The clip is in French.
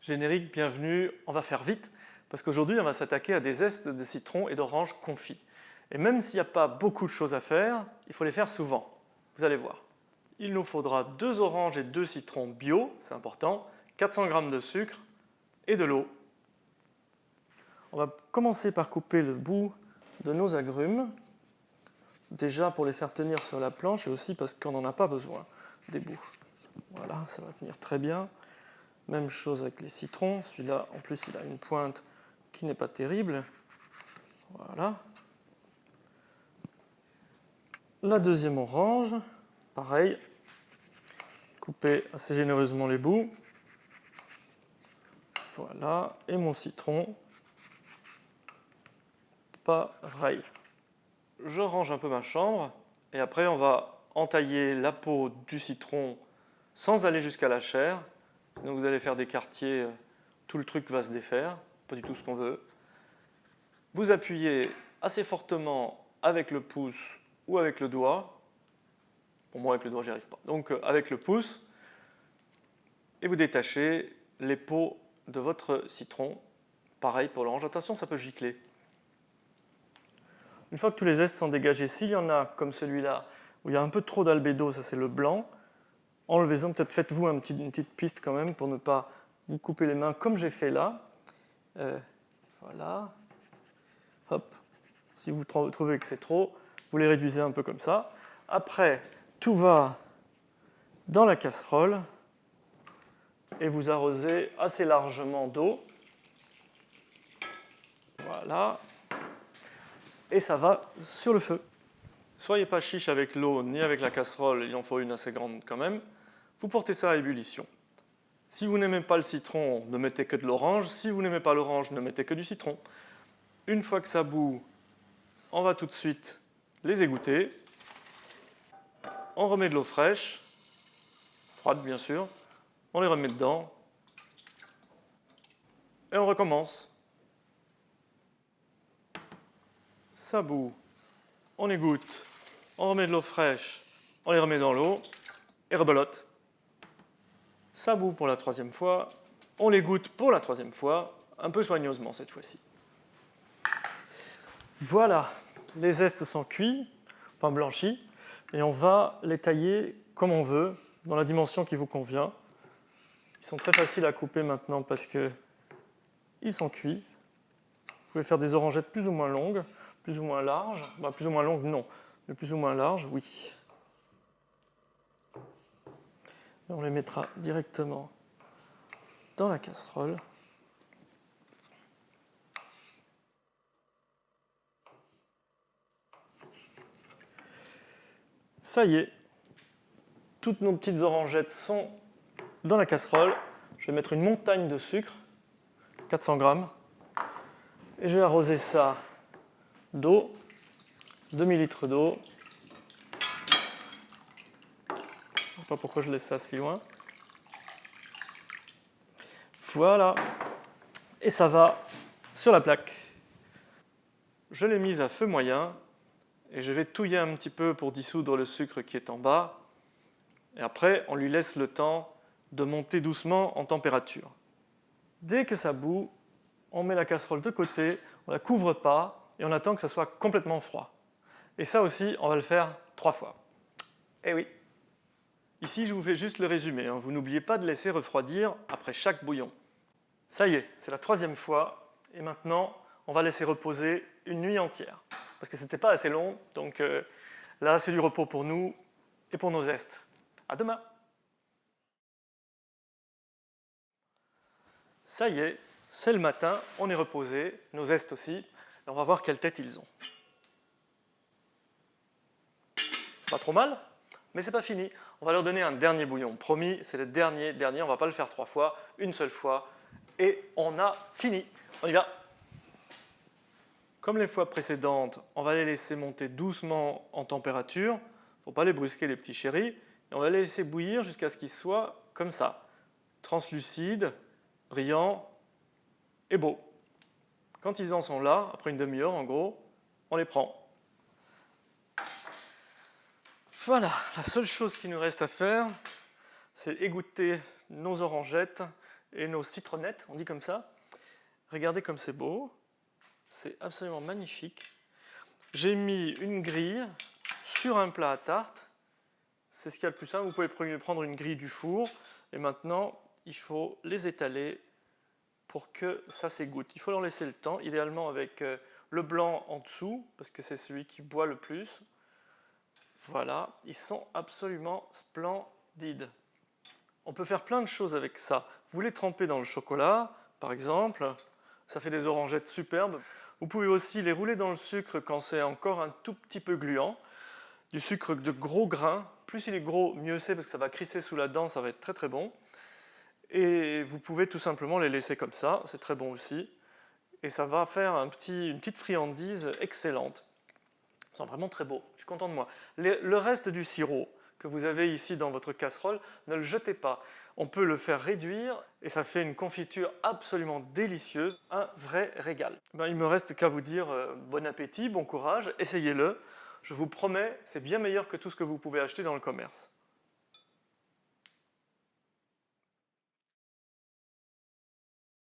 Générique, bienvenue, on va faire vite parce qu'aujourd'hui on va s'attaquer à des zestes de citron et d'orange confits. Et même s'il n'y a pas beaucoup de choses à faire, il faut les faire souvent. Vous allez voir. Il nous faudra 2 oranges et 2 citrons bio, c'est important, 400 g de sucre et de l'eau. On va commencer par couper le bout de nos agrumes, déjà pour les faire tenir sur la planche et aussi parce qu'on n'en a pas besoin des bouts. Voilà, ça va tenir très bien. Même chose avec les citrons. Celui-là, en plus, il a une pointe qui n'est pas terrible. Voilà. La deuxième orange, pareil. Couper assez généreusement les bouts. Voilà. Et mon citron, pareil. Je range un peu ma chambre. Et après, on va entailler la peau du citron sans aller jusqu'à la chair. Sinon, vous allez faire des quartiers, tout le truc va se défaire. Pas du tout ce qu'on veut. Vous appuyez assez fortement avec le pouce ou avec le doigt. Pour moi, avec le doigt, j'y arrive pas. Donc, avec le pouce, et vous détachez les peaux de votre citron. Pareil pour l'orange. Attention, ça peut gicler. Une fois que tous les zestes sont dégagés, s'il y en a, comme celui-là, où il y a un peu trop d'albédo, ça c'est le blanc, enlevez-en. Peut-être faites-vous une petite piste quand même pour ne pas vous couper les mains comme j'ai fait là. Voilà. Hop. Si vous trouvez que c'est trop, vous les réduisez un peu comme ça. Après, tout va dans la casserole et vous arrosez assez largement d'eau. Voilà. Et ça va sur le feu. Soyez pas chiche avec l'eau ni avec la casserole, il en faut une assez grande quand même. Vous portez ça à ébullition. Si vous n'aimez pas le citron, ne mettez que de l'orange. Si vous n'aimez pas l'orange, ne mettez que du citron. Une fois que ça bout, on va tout de suite les égoutter. On remet de l'eau fraîche, froide bien sûr. On les remet dedans. Et on recommence. Ça bout, on égoutte, on remet de l'eau fraîche, on les remet dans l'eau et rebelote. Ça bout pour la 3e fois, on les goûte pour la 3e fois, un peu soigneusement cette fois-ci. Voilà, les zestes sont cuits, enfin blanchis, et on va les tailler comme on veut, dans la dimension qui vous convient. Ils sont très faciles à couper maintenant parce qu'ils sont cuits. Vous pouvez faire des orangettes plus ou moins longues, plus ou moins larges. Bah, plus ou moins longues, non, mais plus ou moins larges, oui. Et on les mettra directement dans la casserole. Ça y est, toutes nos petites orangettes sont dans la casserole. Je vais mettre une montagne de sucre, 400 g, et je vais arroser ça d'eau, demi-litre d'eau. Je ne sais pas pourquoi je laisse ça si loin. Voilà, et ça va sur la plaque. Je l'ai mise à feu moyen et je vais touiller un petit peu pour dissoudre le sucre qui est en bas. Et après, on lui laisse le temps de monter doucement en température. Dès que ça bout, on met la casserole de côté, on ne la couvre pas et on attend que ça soit complètement froid. Et ça aussi, on va le faire 3 fois. Eh oui. Ici, je vous fais juste le résumé. Vous n'oubliez pas de laisser refroidir après chaque bouillon. Ça y est, c'est la 3e fois. Et maintenant, on va laisser reposer une nuit entière. Parce que ce n'était pas assez long, donc là, c'est du repos pour nous et pour nos zestes. À demain. Ça y est, c'est le matin, on est reposé, nos zestes aussi, et on va voir quelle tête ils ont. Pas trop mal, mais c'est pas fini. On va leur donner un dernier bouillon. Promis, c'est le dernier, on va pas le faire 3 fois, une seule fois, et on a fini. On y va. Comme les fois précédentes, on va les laisser monter doucement en température. Il ne faut pas les brusquer, les petits chéris. Et on va les laisser bouillir jusqu'à ce qu'ils soient comme ça, translucides, brillants et beaux. Quand ils en sont là, après une demi-heure en gros, on les prend. Voilà, la seule chose qu'il nous reste à faire, c'est égoutter nos orangettes et nos citronnettes, on dit comme ça. Regardez comme c'est beau, c'est absolument magnifique. J'ai mis une grille sur un plat à tarte, c'est ce qu'il y a de plus simple. Vous pouvez prendre une grille du four, et maintenant il faut les étaler pour que ça s'égoutte. Il faut leur laisser le temps, idéalement avec le blanc en dessous, parce que c'est celui qui boit le plus. Voilà, ils sont absolument splendides. On peut faire plein de choses avec ça. Vous les trempez dans le chocolat, par exemple, ça fait des orangettes superbes. Vous pouvez aussi les rouler dans le sucre quand c'est encore un tout petit peu gluant. Du sucre de gros grains, plus il est gros, mieux c'est, parce que ça va crisser sous la dent, ça va être très très bon. Et vous pouvez tout simplement les laisser comme ça, c'est très bon aussi. Et ça va faire une petite friandise excellente. Ils sont vraiment très beaux, je suis content de moi. Le reste du sirop que vous avez ici dans votre casserole, ne le jetez pas. On peut le faire réduire et ça fait une confiture absolument délicieuse, un vrai régal. Ben, il ne me reste qu'à vous dire bon appétit, bon courage, essayez-le. Je vous promets, c'est bien meilleur que tout ce que vous pouvez acheter dans le commerce.